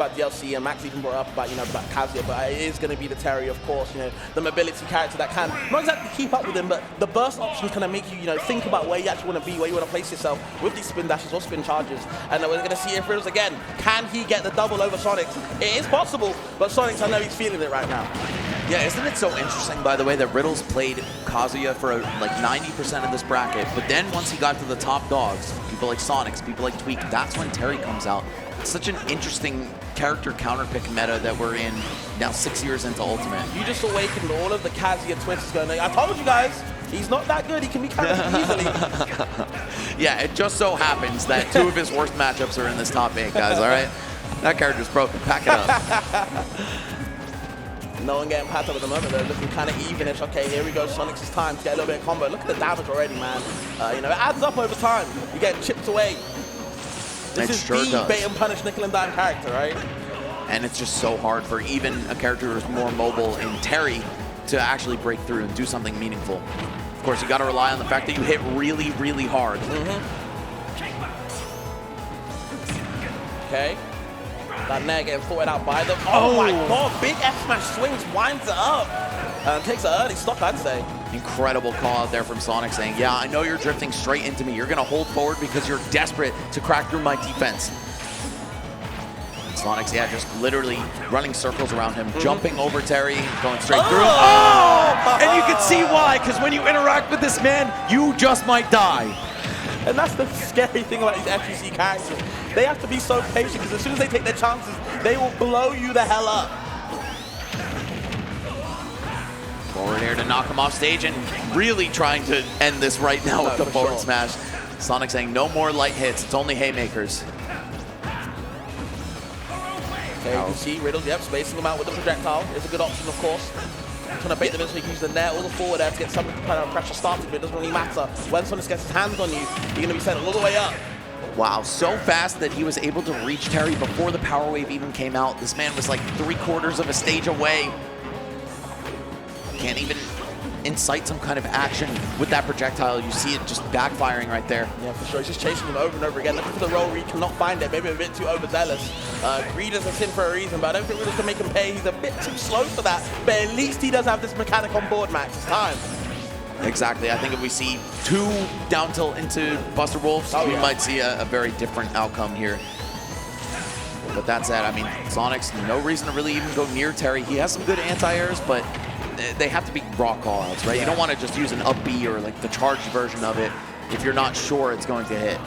about DLC, and Max even brought up about, about Kazuya, but it is going to be the Terry, of course, the mobility character that can not exactly keep up with him, but the burst options kind of make you, think about where you actually want to be, where you want to place yourself with these spin dashes or spin charges. And we're going to see if Riddles again, can he get the double over Sonix? It is possible, but Sonix, I know he's feeling it right now. Yeah, isn't it so interesting, by the way, that Riddles played Kazuya for like 90% of this bracket, but then once he got to the top dogs, people like Sonix, people like Tweak, that's when Terry comes out. It's such an interesting character counterpick meta that we're in now 6 years into Ultimate. You just awakened all of the Kazuya twins going, I told you guys, he's not that good, he can be countered easily. Yeah, it just so happens that 2 of his worst matchups are in this top 8, guys, all right? That character's broken, pack it up. No one getting packed up at the moment. They're looking kind of evenish. Okay, here we go. Sonix's time to get a little bit of combo. Look at the damage already, man. It adds up over time. You get chipped away. This is the bait and punish nickel and dime character, right? And it's just so hard for even a character who's more mobile in Terry to actually break through and do something meaningful. Of course, you got to rely on the fact that you hit really, really hard. Okay. That Nair getting forwarded out by them. Oh my god, big F smash swings, winds it up. Takes an early stock, I'd say. Incredible call out there from Sonix saying, yeah, I know you're drifting straight into me. You're going to hold forward because you're desperate to crack through my defense. Sonix, yeah, just literally running circles around him, jumping over Terry, going straight through. Oh! And you can see why, because when you interact with this man, you just might die. And that's the scary thing about these FGC characters. They have to be so patient, because as soon as they take their chances, they will blow you the hell up. Forward air to knock him off stage, and really trying to end this right now with the forward smash. Sonix saying no more light hits, it's only haymakers. Okay, you can see Riddles, spacing him out with the projectile is a good option, of course. Trying to bait them in so he can use the net or the forward air to get some kind of pressure started, but it doesn't really matter. When Sonix gets his hands on you, you're going to be sent all the way up. Wow, so fast that he was able to reach Terry before the power wave even came out. This man was like 3/4 of a stage away. Can't even incite some kind of action with that projectile. You see it just backfiring right there. Yeah, for sure. He's just chasing him over and over again, looking for the roll where he cannot find it. Maybe a bit too overzealous. Greed is a sin for a reason, but I don't think Riddles can make him pay. He's a bit too slow for that, but at least he does have this mechanic on board, Max. It's time. Exactly. I think if we see 2 down tilt into Buster Wolves, we might see a very different outcome here. But that said, I mean, Sonix, no reason to really even go near Terry. He has some good anti-airs, but they have to be raw call-outs, right? You don't want to just use an up B or like the charged version of it if you're not sure it's going to hit.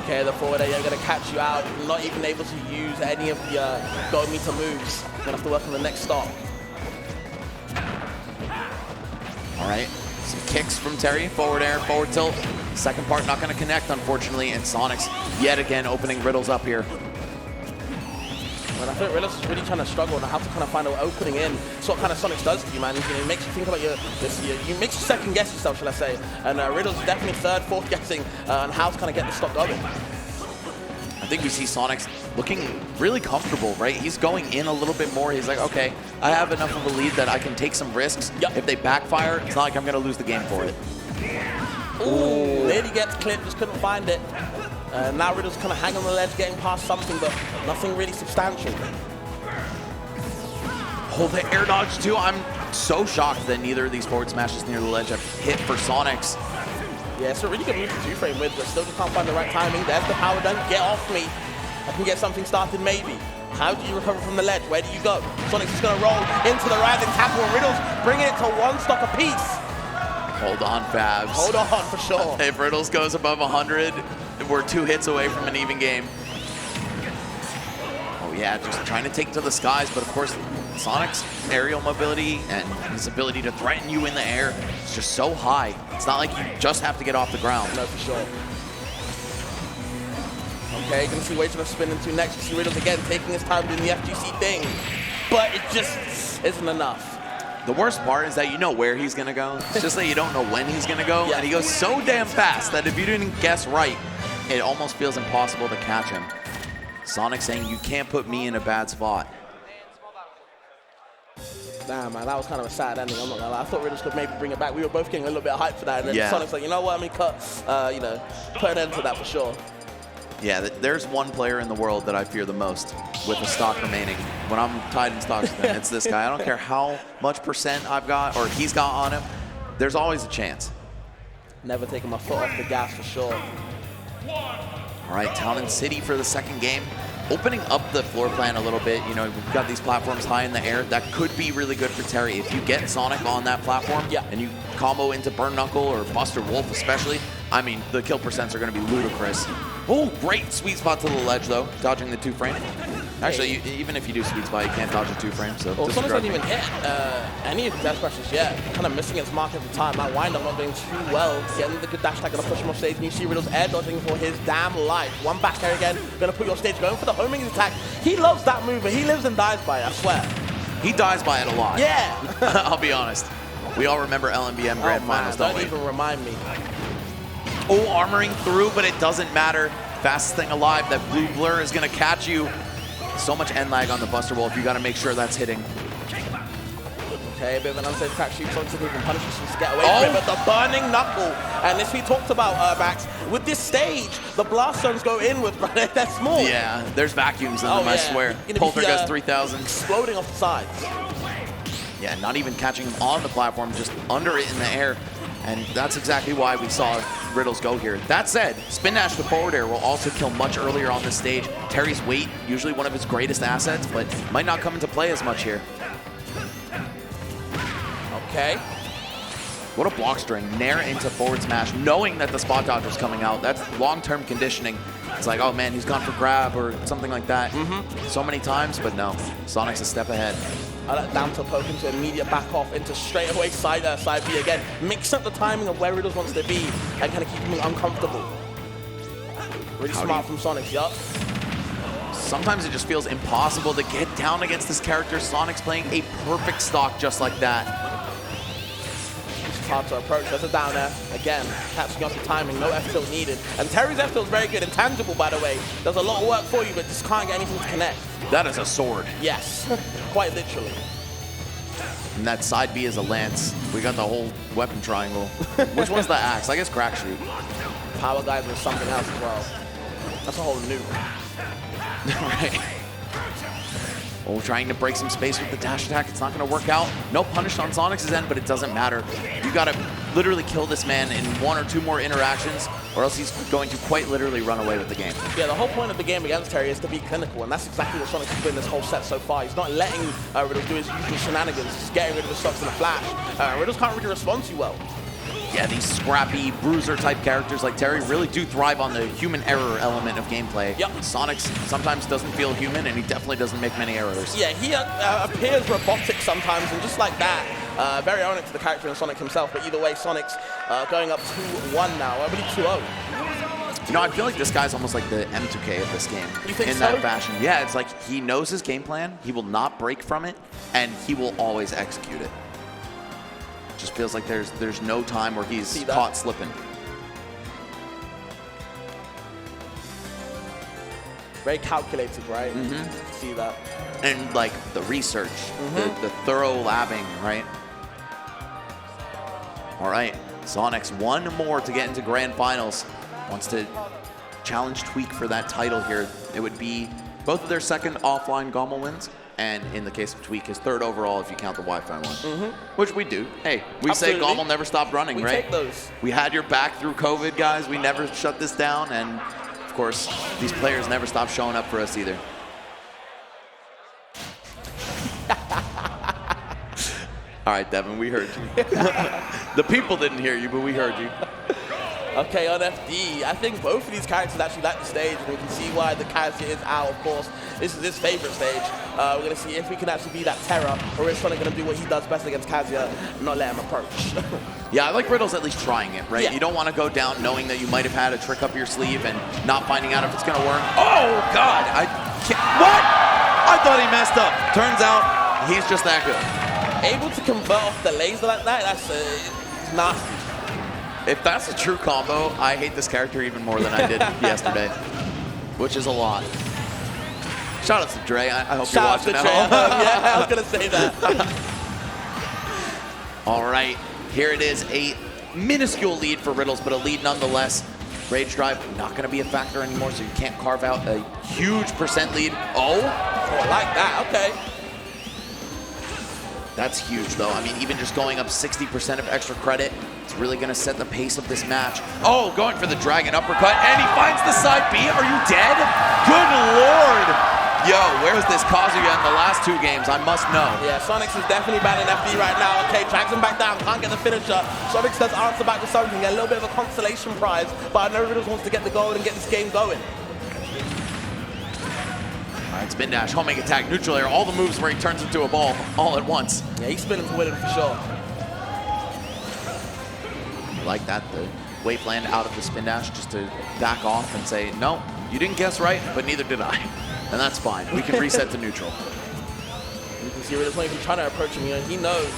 Okay, the forward air going to catch you out. You're not even able to use any of the gold meter moves. You're going to have to work on the next stop. All right, some kicks from Terry, forward air, forward tilt. Second part not going to connect, unfortunately, and Sonix yet again opening Riddles up here. Well, I think Riddles is really trying to struggle on how to kind of find an opening in. That's what kind of Sonix does to you, man. It makes you think about you makes you second guess yourself, shall I say. And Riddles is definitely third, fourth guessing on how to kind of get the stock going. I think we see Sonix looking really comfortable, right? He's going in a little bit more. He's like, okay, I have enough of a lead that I can take some risks. If they backfire, it's not like I'm going to lose the game for it. Ooh, nearly gets clipped, just couldn't find it. Now Riddles kind of hang on the ledge, getting past something, but nothing really substantial. Oh, the air dodge too. I'm so shocked that neither of these forward smashes near the ledge have hit for Sonix. Yeah, it's a really good move to 2-frame with, but still just can't find the right timing. There's the power dunk. Get off me. I can get something started maybe. How do you recover from the ledge? Where do you go? Sonix is going to roll into the rising tackle, and Riddles bringing it to 1 stock apiece. Hold on, Fabs. Hold on, for sure. If Riddles goes above 100, we're 2 hits away from an even game. Oh yeah, just trying to take it to the skies, but of course, Sonic's aerial mobility and his ability to threaten you in the air is just so high. It's not like you just have to get off the ground. No, for sure. Okay, gonna see where he's gonna spin into next. We see Riddles again taking his time doing the FGC thing, but it just isn't enough. The worst part is that you know where he's gonna go. It's just that you don't know when he's gonna go, and he goes so damn fast that if you didn't guess right, it almost feels impossible to catch him. Sonix saying, you can't put me in a bad spot. Damn, man, that was kind of a sad ending. I'm not gonna lie. I thought Riddles could maybe bring it back. We were both getting a little bit hyped for that, and then Sonic's like, you know what, I mean, put an end to that for sure. Yeah, there's one player in the world that I fear the most with the stock remaining. When I'm tied in stocks with him, it's this guy. I don't care how much percent I've got or he's got on him. There's always a chance. Never taking my foot off the gas for sure. All right, Town and City for the second game. Opening up the floor plan a little bit. You know, we've got these platforms high in the air. That could be really good for Terry. If you get Sonic on that platform and you combo into Burn Knuckle or Buster Wolf especially, I mean, the kill percents are going to be ludicrous. Oh, great sweet spot to the ledge, though, dodging the 2-frame. Actually, even if you do sweet spot, you can't dodge a 2-frame. So well, Sonix hasn't even hit any of the dash crashes yet. Kind of missing its mark at the time. That wind-up not doing too well. Getting the good dash tag, going to push him off stage. And you see Riddles air dodging for his damn life. One back air again, going to put you off stage, going for the homing attack. He loves that move, but he lives and dies by it, I swear. He dies by it a lot. Yeah. I'll be honest. We all remember LMBM Grand Finals, don't we? Don't even remind me. Oh, armoring through, but it doesn't matter. Fastest thing alive, that blue blur is going to catch you. So much end lag on the Buster Wolf. You got to make sure that's hitting. Okay, a bit of an unsafe crack shoot. Sonix even punishes him to get away from it, but the burning knuckle. And as we talked about, Max, with this stage, the blast zones go inward, but they're small. Yeah, there's vacuums in them, I swear. Poltergeist 3000. Exploding off the sides. Yeah, not even catching him on the platform, just under it in the air. And that's exactly why we saw Riddles go here. That said, spin dash to forward air will also kill much earlier on this stage. Terry's weight, usually one of his greatest assets, but might not come into play as much here. Okay. What a block string. Nair into forward smash, knowing that the spot dodge was coming out. That's long-term conditioning. It's like, oh man, he's gone for grab or something like that. So many times, but no. Sonic's a step ahead. Down to poke into immediate back off into straight away side B again. Mix up the timing of where Riddles wants to be and kind of keep him uncomfortable. Really smart from Sonix, yup. Sometimes it just feels impossible to get down against this character. Sonic's playing a perfect stock just like that. It's hard to approach. There's a down air. Again, catching up the timing. No F-tilt needed. And Terry's F-tilt is very good. Intangible, by the way. Does a lot of work for you, but just can't get anything to connect. That is a sword. Yes, quite literally. And that side B is a lance. We got the whole weapon triangle. Which one's the axe? I guess crack shoot. Power guys was something else as well. That's a whole new. Right. Oh, trying to break some space with the dash attack. It's not going to work out. No punish on Sonix's end, but it doesn't matter. You got to literally kill this man in 1 or 2 more interactions, or else he's going to quite literally run away with the game. Yeah, the whole point of the game against Terry is to be clinical, and that's exactly what Sonix has been this whole set so far. He's not letting Riddles do his usual shenanigans, just getting rid of the stocks in a flash. Riddles can't really respond too well. Yeah, these scrappy bruiser-type characters like Terry really do thrive on the human error element of gameplay. Yep. Sonix sometimes doesn't feel human, and he definitely doesn't make many errors. Yeah, he appears robotic sometimes, and just like that, very ironic to the character in Sonic himself. But either way, Sonix going up 2-1 now, I believe 2-0. You know, I feel like this guy's almost like the M2K of this game. You think so? In that fashion. Yeah, it's like he knows his game plan, he will not break from it, and he will always execute it. Just feels like there's no time where he's caught slipping. Very calculated, right? See that. And like the research, the thorough labbing, right? All right, Sonix, one more to get into Grand Finals. Wants to challenge Tweak for that title here. It would be both of their second offline GOML wins. And in the case of Tweak, his 3rd overall if you count the Wi-Fi one. Which we do. Hey, we say GOML never stopped running, right? We take those. We had your back through COVID, guys. We never shut this down. And, of course, these players never stop showing up for us either. All right, Devin, we heard you. The people didn't hear you, but we heard you. Okay, on FD, I think both of these characters actually like the stage, and we can see why the Kazuya is out, of course. This is his favorite stage. We're going to see if we can actually be that terror, or is Sonic going to do what he does best against Kazuya, not let him approach. Yeah, I like Riddles at least trying it, right? Yeah. You don't want to go down knowing that you might have had a trick up your sleeve and not finding out if it's going to work. Oh, God! What? I thought he messed up. Turns out, he's just that good. Able to convert off the laser like that, that's nasty. If that's a true combo, I hate this character even more than I did yesterday, which is a lot. Shout out to Dre. I hope you're watching at home. Yeah, I was going to say that. All right, here it is. A minuscule lead for Riddles, but a lead nonetheless. Rage Drive, not going to be a factor anymore, so you can't carve out a huge % lead. Oh, I like that, okay. That's huge, though. I mean, even just going up 60% of extra credit, it's really going to set the pace of this match. Oh, going for the dragon uppercut, and he finds the side B. Are you dead? Good Lord. Yo, where's this Kazuya in the last 2 games? I must know. Yeah, Sonix is definitely batting FD right now. Okay, drags him back down, can't get the finisher. Sonix does answer back with something, a little bit of a consolation prize, but I know Riddles wants to get the goal and get this game going. All right, spin dash, homing attack, neutral air, all the moves where he turns into a ball all at once. Yeah, he's spinning to win it for sure. I like that, the waveland out of the spin dash just to back off and say, no, you didn't guess right, but neither did I. And that's fine. We can reset to neutral. You can see Riddles trying to approach him. You know, he knows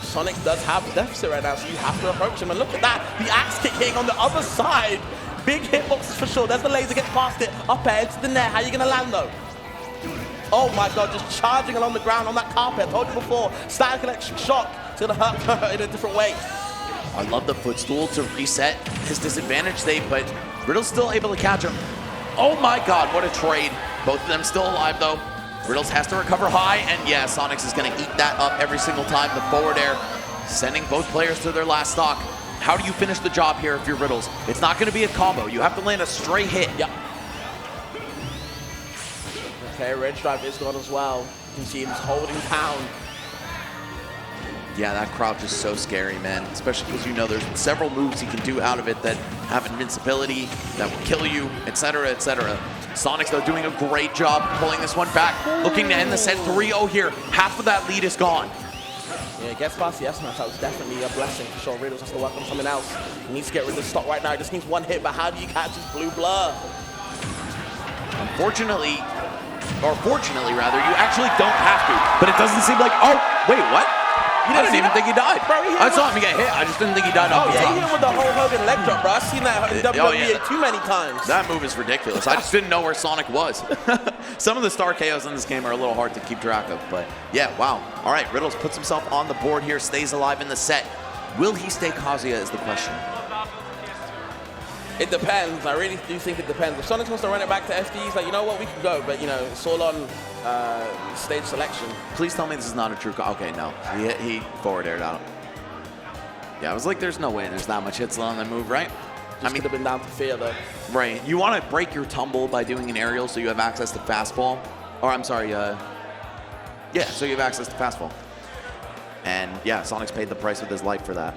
Sonic does have a deficit right now, so you have to approach him. And look at that, the axe kick hitting on the other side. Big hitboxes for sure. There's the laser, gets past it, up air to the net. How are you gonna land though? Oh my God, just charging along the ground on that carpet. I told you before, static electric shock. It's gonna hurt in a different way. I love the footstool to reset his disadvantage state, but Riddle's still able to catch him. Oh my God, what a trade. Both of them still alive though. Riddles has to recover high, and yeah, Sonix is gonna eat that up every single time. The forward air, sending both players to their last stock. How do you finish the job here if you're Riddles? It's not gonna be a combo. You have to land a straight hit. Yep. Okay, Rage Drive is gone as well. You can see him just holding pound. Yeah, that crouch is so scary, man. Especially because you know there's several moves he can do out of it that have invincibility, that will kill you, etc., etc. Sonix, though, doing a great job pulling this one back. Looking to end the set 3-0 here. Half of that lead is gone. Yeah, gets past the S-Match. That was definitely a blessing for sure. Riddles has to work on something else. He needs to get rid of the stock right now. He just needs one hit, but how do you catch his blue blur? Unfortunately, or fortunately rather, you actually don't have to. But it doesn't seem like, oh, wait, what? I didn't even think he died. Bro, I saw him get hit. I just didn't think he died off the top. Oh, yeah, he hit him with the whole Hogan leg drop, bro. I've seen that in WWE too many times. That move is ridiculous. I just didn't know where Sonic was. Some of the star KOs in this game are a little hard to keep track of, but yeah, wow. All right, Riddles puts himself on the board here, stays alive in the set. Will he stay Kazuya is the question. It depends. I really do think it depends. If Sonic wants to run it back to FD, he's like, you know what, we can go, but you know, it's all on stage selection. Please tell me this is not a true okay, no. He forward aired out. Yeah, I was like, there's no way there's that much hits on that move, right? I mean, could have been down to fear, though. Right. You want to break your tumble by doing an aerial so you have access to fastball. Or, I'm sorry, yeah, so you have access to fastball. And, yeah, Sonic's paid the price with his life for that.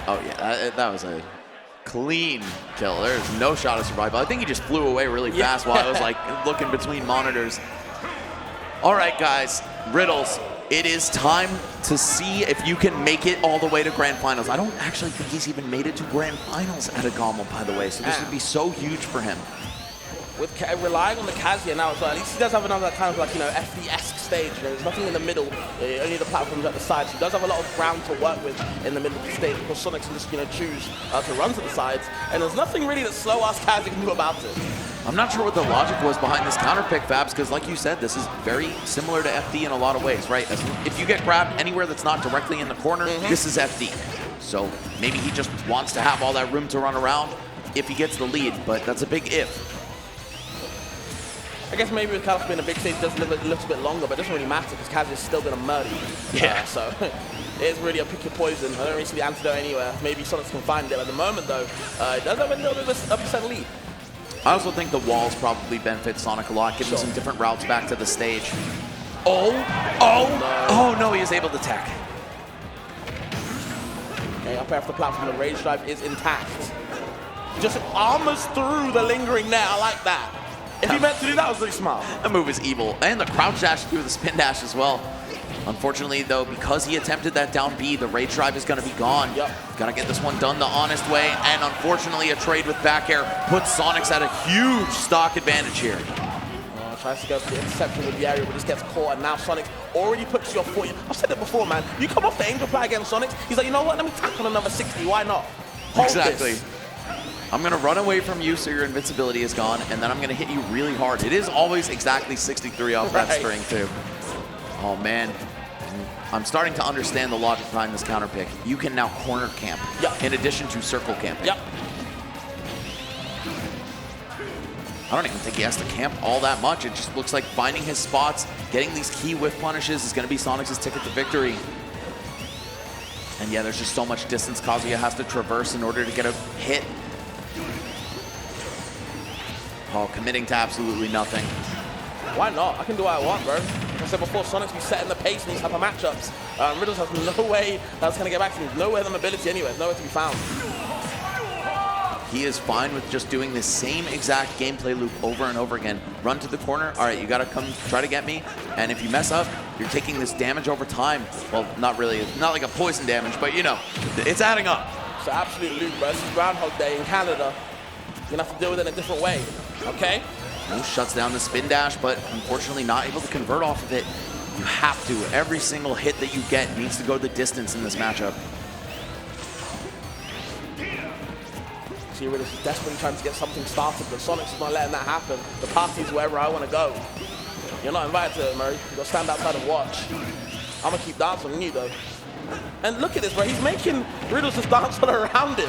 Oh, yeah, that was a clean kill. There's no shot of survival. I think he just flew away really fast while I was, like, looking between monitors. All right, guys, Riddles, it is time to see if you can make it all the way to Grand Finals. I don't actually think he's even made it to Grand Finals at a GOML, by the way, so this would be so huge for him. With relying on the Kazuya now as well, at least he does have another kind of like, you know, FD-esque stage. You know, there's nothing in the middle, only the platforms at the sides. He does have a lot of ground to work with in the middle of the stage because Sonix can just, you know, choose to run to the sides. And there's nothing really that slow-ass Kazuya can do about it. I'm not sure what the logic was behind this counter pick, Fabs, because like you said, this is very similar to FD in a lot of ways, right? If you get grabbed anywhere that's not directly in the corner, this is FD. So maybe he just wants to have all that room to run around if he gets the lead, but that's a big if. I guess maybe with Kazuya being a big stage, it does live a little bit longer, but it doesn't really matter because Kazuya is still going to murder you. Yeah. So it is really a pick your poison. I don't really see the antidote anywhere. Maybe Sonix can find it. At the moment, though, it does have a little bit of a percent lead. I also think the walls probably benefit Sonic a lot, give him some different routes back to the stage. Oh no, he is able to tech. Okay, up after the platform, the Rage Drive is intact. Just armors through the lingering net. I like that. If he meant to do that, was really smart. That move is evil. And the crouch dash through the spin dash as well. Unfortunately, though, because he attempted that down B, the Rage Drive is going to be gone. Yep. Got to get this one done the honest way. And unfortunately, a trade with back air puts Sonix at a huge stock advantage here. Tries to go for the interception with the area, but just gets caught. And now Sonix already puts your foot. I've said it before, man. You come off the angel fly against Sonix. He's like, you know what? Let me tackle another 60. Why not? Hold exactly. This. I'm going to run away from you so your invincibility is gone, and then I'm going to hit you really hard. It is always exactly 63 off that string, too. Oh, man. I'm starting to understand the logic behind this counter pick. You can now corner camp in addition to circle camping. Yep. I don't even think he has to camp all that much. It just looks like finding his spots, getting these key whiff punishes is going to be Sonix's ticket to victory. And yeah, there's just so much distance Kazuya has to traverse in order to get a hit. Oh, committing to absolutely nothing. Why not? I can do what I want, bro. Like I said before, Sonix be setting the pace in these type of matchups. Riddles has no way that's going to get back to him. Nowhere the mobility anywhere. Nowhere to be found. He is fine with just doing the same exact gameplay loop over and over again. Run to the corner. All right, you got to come try to get me. And if you mess up, you're taking this damage over time. Well, not really. Not like a poison damage, but you know, it's adding up. It's an absolute loop, bro. This is Groundhog Day in Canada. You're going to have to deal with it in a different way. Okay? He shuts down the spin dash, but unfortunately not able to convert off of it. You have to. Every single hit that you get needs to go the distance in this matchup. See, Riddles is desperately trying to get something started, but Sonix is not letting that happen. The party's wherever I want to go. You're not invited to it, Murray. You've got to stand outside and watch. I'm going to keep dancing on you, though. And look at this, bro. He's making Riddles just dance all around him.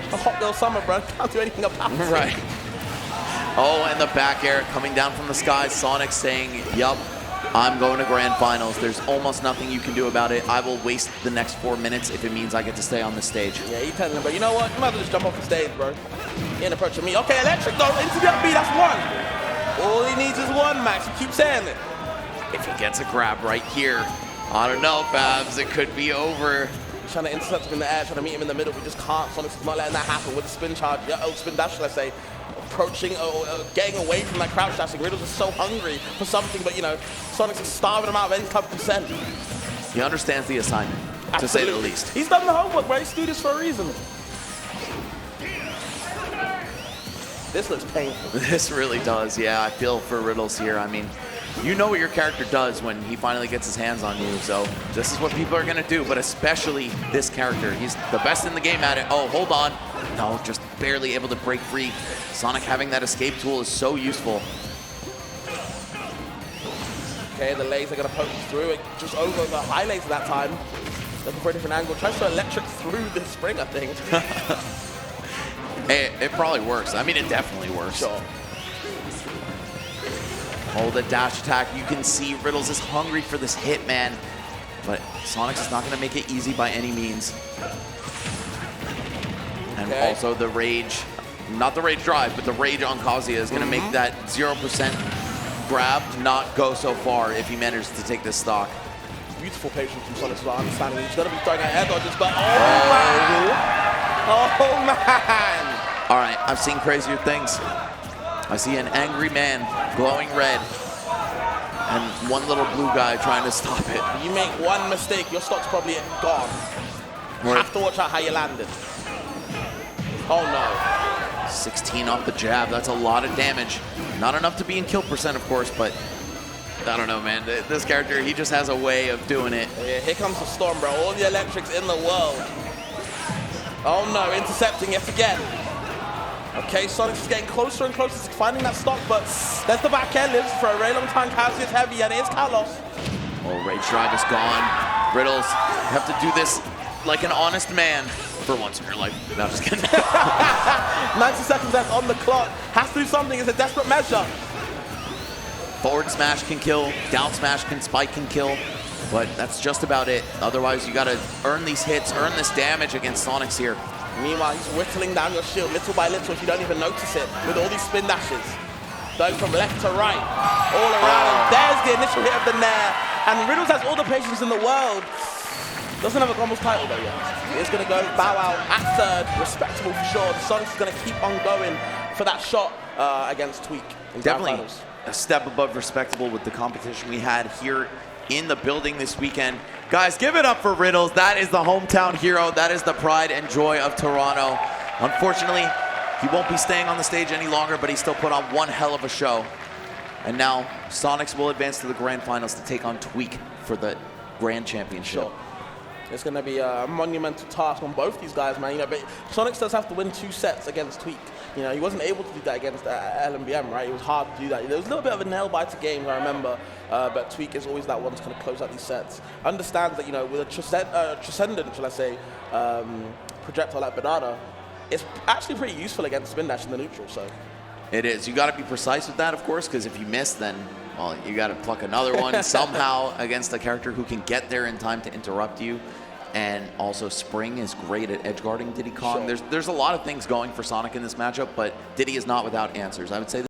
A hot girl summer, bro. Can't do anything about it. Right. Oh, and the back air coming down from the sky. Sonix saying, yup, I'm going to grand finals. There's almost nothing you can do about it. I will waste the next 4 minutes if it means I get to stay on the stage. Yeah, he's telling him, but you know what? You might as well just jump off the stage, bro. He ain't approaching me. Okay, electric though, into the up B, that's one. All he needs is one, Max. He keeps saying it. If he gets a grab right here, I don't know, Fabs, it could be over. He's trying to intercept him in the air, trying to meet him in the middle. We just can't. Sonix is not letting that happen with the spin charge. Spin dash, should I say. Approaching, getting away from that crouch dashing. Riddles is so hungry for something, but you know, Sonix is starving him out of any type of percent. He understands the assignment, to say the least. He's done the homework, bro. He's doing this for a reason. This looks painful. This really does, yeah. I feel for Riddles here. I mean, you know what your character does when he finally gets his hands on you, so this is what people are going to do, but especially this character. He's the best in the game at it. Oh, hold on. No, just barely able to break free. Sonic having that escape tool is so useful. Okay, the laser going to poke through it, just over the high laser that time. Looking for a different angle. Tries to electric through the spring, I think. It probably works. I mean, it definitely works. Sure. Oh, the dash attack. You can see Riddles is hungry for this hit, man. But Sonix is not going to make it easy by any means. And also the rage, not the rage drive, but the rage on Kazuya is going to make that 0% grab not go so far if he manages to take this stock. Beautiful patience from Sonix, well, understanding he's going to be throwing out air dodges, but oh man! All right, I've seen crazier things. I see an angry man, glowing red, and one little blue guy trying to stop it. You make one mistake, your stock's probably gone. You have to watch out how you land it. Oh no. 16 off the jab, that's a lot of damage. Not enough to be in kill percent, of course, but I don't know, man. This character, he just has a way of doing it. Yeah, here comes the storm, bro. All the electrics in the world. Oh no, intercepting yet again. Okay, Sonix is getting closer and closer to finding that stock, but there's the back air lives for a very long time. Kazuya's heavy, and it is Carlos. Oh, rage drive is gone. Riddles, you have to do this like an honest man for once in your life. No, I'm just kidding. 90 seconds left on the clock. Has to do something. It's a desperate measure. Forward smash can kill, down smash can spike can kill, but that's just about it. Otherwise, you got to earn these hits, earn this damage against Sonix here. Meanwhile, he's whittling down your shield little by little if you don't even notice it with all these spin dashes. Going from left to right, all around, and there's the initial hit of the Nair. And Riddles has all the patience in the world. Doesn't have a GOML title though yet. He is going to go bow out at third, respectable for sure. Sonix is going to keep on going for that shot against Tweak. Definitely a step above respectable with the competition we had here in the building this weekend. Guys, give it up for Riddles. That is the hometown hero. That is the pride and joy of Toronto. Unfortunately, he won't be staying on the stage any longer, but he still put on one hell of a show. And now Sonix will advance to the grand finals to take on Tweak for the grand championship. Sure. It's going to be a monumental task on both these guys, man. You know, but Sonix does have to win 2 sets against Tweak. You know, he wasn't able to do that against LMBM, right? It was hard to do that. There was a little bit of a nail-biter game, I remember, but Tweak is always that one to kind of close out these sets. Understands that, you know, with a transcendent, shall I say, projectile like Banana, it's actually pretty useful against spin dash in the neutral, so. It is. You got to be precise with that, of course, because if you miss, then, well, you got to pluck another one somehow against a character who can get there in time to interrupt you. And also, Spring is great at edge guarding Diddy Kong. Sure. There's a lot of things going for Sonic in this matchup, but Diddy is not without answers. I would say